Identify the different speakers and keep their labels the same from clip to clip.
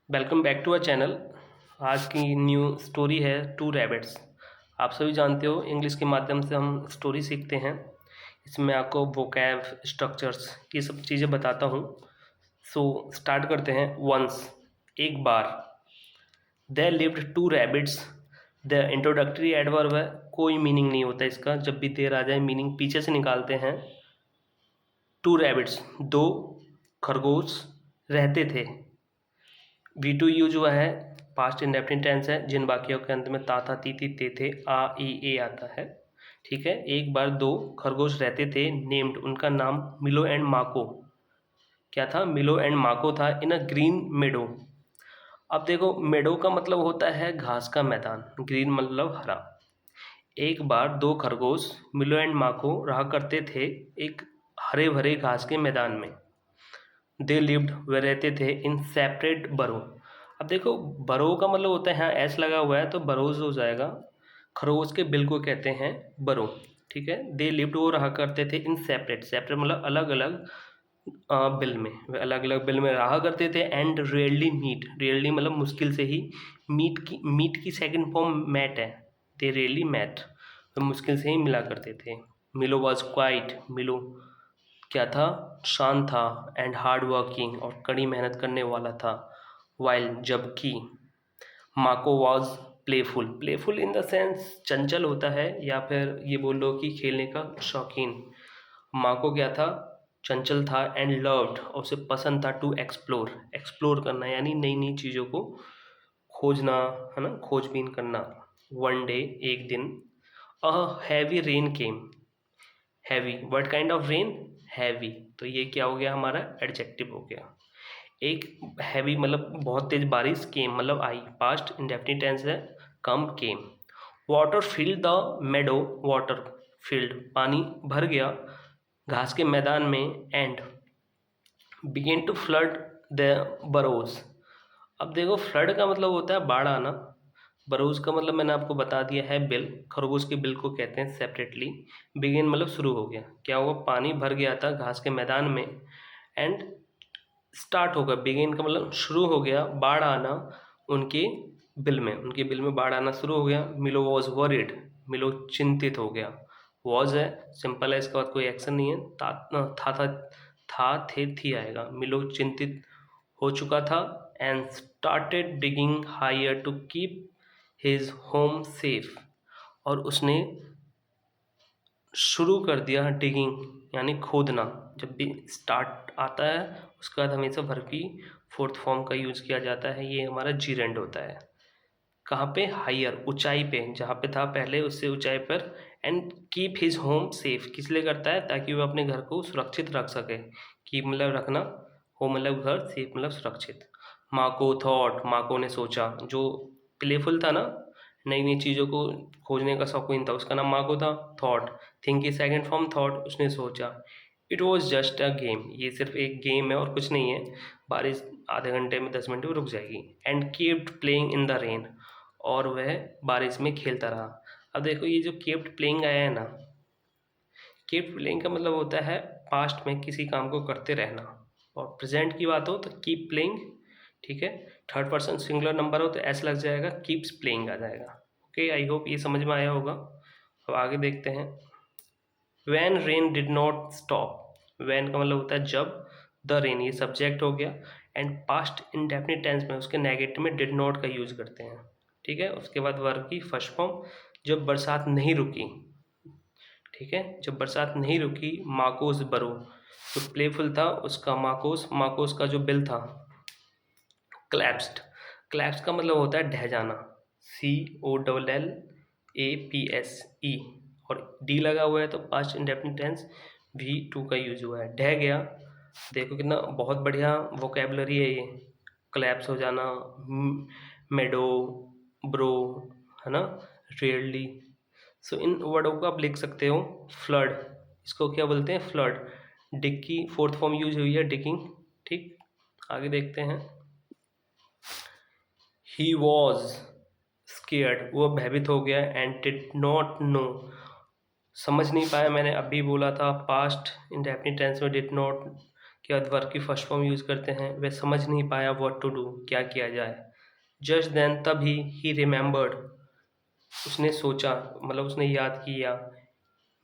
Speaker 1: Welcome back to our channel. आज की new story है टू रैबिट्स। आप सभी जानते हो इंग्लिश के माध्यम से हम स्टोरी सीखते हैं। इसमें आपको वोकैब, स्ट्रक्चर्स, ये सब चीज़ें बताता हूँ। सो स्टार्ट करते हैं। वंस, एक बार। There lived two rabbits. The introductory adverb है, कोई मीनिंग नहीं होता इसका। जब भी देर आ जाए मीनिंग पीछे से निकालते हैं। टू रैबिट्स, दो खरगोश रहते थे। वी टू यूज हुआ है, पास्ट इंडेफिनिट टेंस है। जिन वाक्यों के अंत में ता था ती थी ते थे आ ई ए आता है। ठीक है। एक बार दो खरगोश रहते थे। नेम्ड, उनका नाम मिलो एंड माको। क्या था? मिलो एंड माको था। इन अ ग्रीन मेडो। अब देखो, मेडो का मतलब होता है घास का मैदान, ग्रीन मतलब हरा। एक बार दो खरगोश मिलो एंड माको रहा करते थे एक हरे भरे घास के मैदान में। दे लिव्ड, वे रहते थे इन सेपरेट बरो। अब देखो, बरो का मतलब होता है, यहाँ एस लगा हुआ है तो बरोज हो जाएगा। खरगोश के बिल को कहते हैं बरो। ठीक है। दे लिव्ड, वो रहा करते थे इन सेपरेट। सेपरेट मतलब अलग अलग बिल में, वे अलग अलग बिल में रहा करते थे। एंड रेयरली मीट, रेयरली मतलब मुश्किल से ही। मीट की सेकंड फॉर्म मैट है। दे रेयरली मैट, वे मुश्किल से ही मिला करते थे। मिलो वॉज क्वाइट, मिलो क्या था? शांत था। एंड हार्ड वर्किंग, और कड़ी मेहनत करने वाला था। वाइल, जबकि। Mako was playful, playful in the sense चंचल होता है, या फिर ये बोल लो कि खेलने का शौकीन। माको क्या था? चंचल था। एंड लव्ड, और उसे पसंद था टू एक्सप्लोर, एक्सप्लोर करना यानी नई नई चीज़ों को खोजना, है ना, खोजबीन करना। वन डे, एक दिन, a heavy rain came. Heavy, what kind of rain? Heavy. तो ये क्या हो गया हमारा? एडजेक्टिव हो गया। एक हैवी मतलब बहुत तेज बारिश, केम मतलब आई, पास्ट इंडेफिनिट टेंस है। Come, came. Water filled the meadow, water filled पानी भर गया घास के मैदान में। And began to flood the burrows. अब देखो, फ्लड का मतलब होता है बाढ़ आना। बरोज का मतलब मैंने आपको बता दिया है, बिल। खरगोश के बिल को कहते हैं सेपरेटली। बिगिन मतलब शुरू हो गया। क्या हुआ? पानी भर गया था घास के मैदान में। एंड स्टार्ट होगा, बिगिन का मतलब शुरू हो गया, बाढ़ आना उनके बिल में, उनके बिल में बाढ़ आना शुरू हो गया। मिलो वॉज वरिड, मिलो चिंतित हो गया। वॉज है, सिंपल है, इसके बाद कोई एक्शन नहीं है। था थे थी आएगा। मिलो चिंतित हो चुका था। And started digging higher to keep his home safe, और उसने शुरू कर दिया डिगिंग यानी खोदना। जब भी स्टार्ट आता है उसके बाद हमेशा वर्ब की फोर्थ फॉर्म का यूज किया जाता है। ये हमारा जीरेंड होता है। कहाँ पे? हायर, ऊंचाई पे, जहाँ पे था पहले उससे ऊंचाई पर। And keep his home safe, किस लिए करता है? ताकि वह अपने घर को सुरक्षित रख सके। कीप मतलब रखना, होम मतलब घर, सेफ मतलब सुरक्षित। माको थॉट, माको ने सोचा। जो प्लेफुल था ना, नई नई चीज़ों को खोजने का शौकीन था, उसका नाम माको था। थॉट, थिंक की सेकंड फॉर्म थॉट, उसने सोचा। It was just a game, ये सिर्फ एक गेम है और कुछ नहीं है। बारिश आधे घंटे में 10 मिनट में रुक जाएगी। And keeped playing in the rain, और वह बारिश में खेलता रहा। अब देखो, ये जो कीप्ड प्लेइंग आया है ना, कीप्ड प्लेइंग का मतलब होता है पास्ट में किसी काम को करते रहना। और प्रेजेंट की बात हो तो कीप प्लेइंग। ठीक है। थर्ड पर्सन सिंगुलर नंबर हो तो एस लग जाएगा, कीप्स प्लेइंग आ जाएगा। ओके, आई होप ये समझ में आया होगा। अब आगे देखते हैं। When rain did not stop, when का मतलब होता है जब। द रेन ये सब्जेक्ट हो गया। एंड पास्ट इंडेफिनिट टेंस में उसके नेगेटिव में डिड नॉट का यूज करते हैं। ठीक है। उसके बाद वर्ब की फर्स्ट फॉर्म, जब बरसात नहीं रुकी। ठीक है। जब बरसात नहीं रुकी। माकोस बरो, जो प्लेफुल था उसका माकोस, माकोस का जो बिल था क्लैप्स्ड। क्लैप्स का मतलब होता है ढह जाना। COLLAPSE, और डी लगा हुआ है तो पास्ट इंडेफिनिट टेंस V2 का यूज हुआ है। ढह गया। देखो कितना बहुत बढ़िया वोकेबलरी है ये। क्लैप्स हो जाना, मेडो, ब्रो, है ना, रेयरली। सो इन वर्डों को आप लिख सकते हो। फ्लड, इसको क्या बोलते हैं? फ्लड। डिग की फोर्थ फॉर्म यूज हुई है, डिगिंग। ठीक। आगे देखते हैं। ही वॉज स्केयर्ड, वो भयभीत हो गया। एंड डिड नॉट नो, समझ नहीं पाया। मैंने अभी बोला था पास्ट इंडेफिनिट टेंस में डिड नॉट के बाद वर्ब की फर्स्ट फॉर्म यूज़ करते हैं, वह समझ नहीं पाया व्हाट टू डू, क्या किया जाए। जस्ट देन, तभी, ही रिमेंबर्ड, उसने सोचा, मतलब उसने याद किया।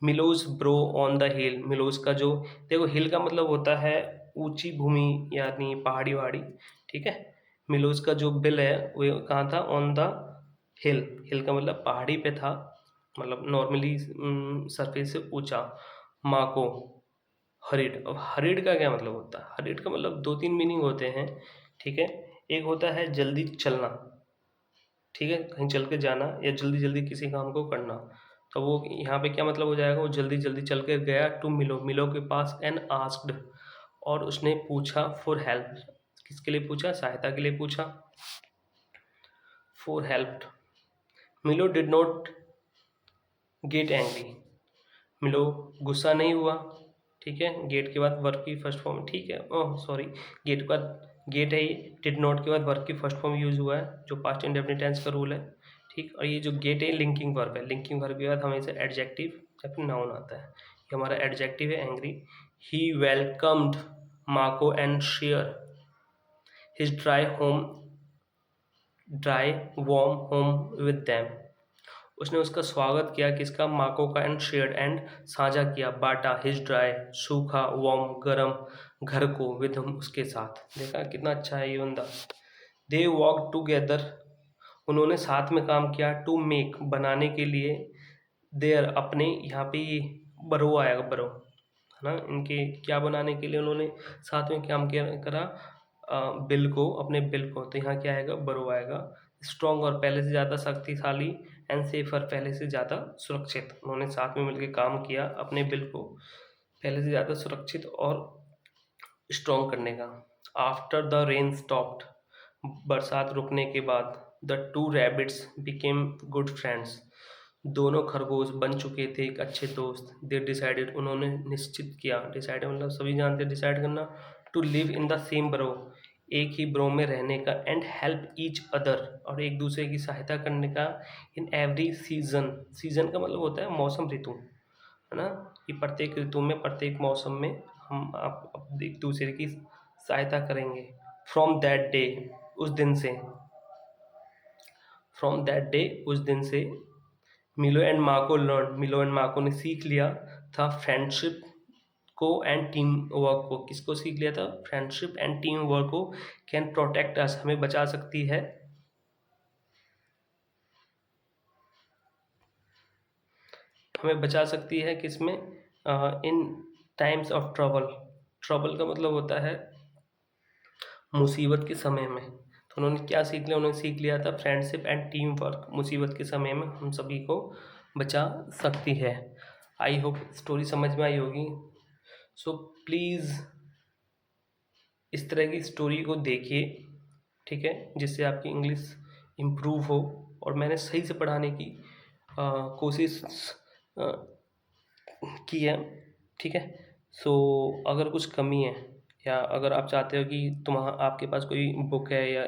Speaker 1: मिलोज ब्रो ऑन द हिल, मिलोज का जो, देखो हिल का मतलब होता है ऊंची भूमि, यानी पहाड़ी वहाड़ी, ठीक है। मिलोज का जो बिल है वो कहाँ था, ऑन द हिल, हिल का मतलब पहाड़ी पे था, मतलब नॉर्मली सरफेस से ऊंचा। माँ को हरिड, अब हरिड का क्या मतलब होता है, हरिड का मतलब दो तीन मीनिंग होते हैं, ठीक है। एक होता है जल्दी चलना, ठीक है, कहीं चल के जाना या जल्दी जल्दी किसी काम को करना। तो वो यहाँ पे क्या मतलब हो जाएगा, वो जल्दी जल्दी चल के गया टू मिलो, मिलो के पास, एंड आस्क्ड, और उसने पूछा फॉर हेल्प, किसके लिए पूछा, सहायता के लिए पूछा, फॉर हेल्प। मिलो डिड नॉट गेट एंग्री, मिलो गुस्सा नहीं हुआ, ठीक है। गेट के बाद वर्ब की फर्स्ट फॉर्म, ठीक है, ओह सॉरी, गेट के बाद गेट है ये, डिड नॉट के बाद वर्ब की फर्स्ट फॉर्म यूज हुआ है, जो पास्ट इंडेफिनिट टेंस का रूल है, ठीक। और ये जो गेट है लिंकिंग वर्ब है, लिंकिंग वर्ब के बाद हमेशा एडजेक्टिव या फिर नाउन आता है। ये हमारा एडजेक्टिव है angry. He welcomed Marco and share his dry warm home with them, उसने उसका स्वागत किया, किसका, माको का, एंड शेयर्ड, एंड साझा किया, बांटा, हिज ड्राई सूखा, वार्म गरम, घर को, विद हम उसके साथ। देखा कितना अच्छा है ये बंदा। दे वॉक टूगेदर, उन्होंने साथ में काम किया, टू मेक, बनाने के लिए, देयर, अपने, यहाँ पे ये बरो आएगा, बरो है ना, इनके क्या बनाने के लिए उन्होंने साथ में काम किया करा, बिल को, अपने बिल को, तो यहाँ क्या आएगा, बरो आएगा। स्ट्रॉन्ग, और पहले से ज़्यादा शक्तिशाली, एंड सेफर, पहले से ज़्यादा सुरक्षित, उन्होंने साथ में मिलकर काम किया अपने बिल को पहले से ज़्यादा सुरक्षित और स्ट्रॉन्ग करने का। आफ्टर द रेन स्टॉप्ड, बरसात रुकने के बाद, the two rabbits became good friends, दोनों खरगोश बन चुके थे एक अच्छे दोस्त। दे डिसाइडेड, उन्होंने निश्चित किया, डिसाइड मतलब सभी जानते हैं डिसाइड करना, to live in the same burrow, एक ही ब्रो में रहने का, एंड हेल्प ईच अदर, और एक दूसरे की सहायता करने का, इन एवरी सीजन, सीजन का मतलब होता है मौसम, ऋतु, है ना, कि प्रत्येक ऋतु में, प्रत्येक मौसम में हम आप एक दूसरे की सहायता करेंगे। फ्रॉम दैट डे, उस दिन से, फ्रॉम दैट डे, उस दिन से, मिलो एंड मार्को लर्न, मिलो एंड मार्को ने सीख लिया था फ्रेंडशिप को एंड टीम वर्क को, किसको सीख लिया था, फ्रेंडशिप एंड टीम वर्क को, कैन प्रोटेक्ट अस, हमें बचा सकती है, हमें बचा सकती है किसमें, इन टाइम्स ऑफ ट्रबल, ट्रबल का मतलब होता है मुसीबत के समय में। तो उन्होंने क्या सीख लिया, उन्होंने सीख लिया था फ्रेंडशिप एंड टीम वर्क, मुसीबत के समय में हम सभी को बचा सकती है। आई होप स्टोरी समझ में आई होगी। सो प्लीज़ इस तरह की स्टोरी को देखिए, ठीक है, जिससे आपकी इंग्लिश इम्प्रूव हो, और मैंने सही से पढ़ाने की कोशिश अ, की है, ठीक है। सो अगर कुछ कमी है, या अगर आप चाहते हो कि आपके पास कोई बुक है, या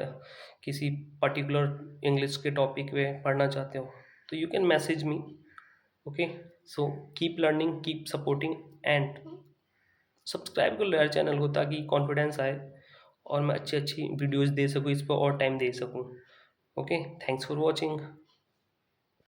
Speaker 1: किसी पर्टिकुलर इंग्लिश के टॉपिक पे पढ़ना चाहते हो, तो you can message me, okay. So keep learning, keep supporting, and subscribe कर लो यार चैनल को, ताकि कॉन्फिडेंस आए और मैं अच्छी अच्छी वीडियोज़ दे सकूँ, इस पर और टाइम दे सकूँ। Okay, thanks for watching.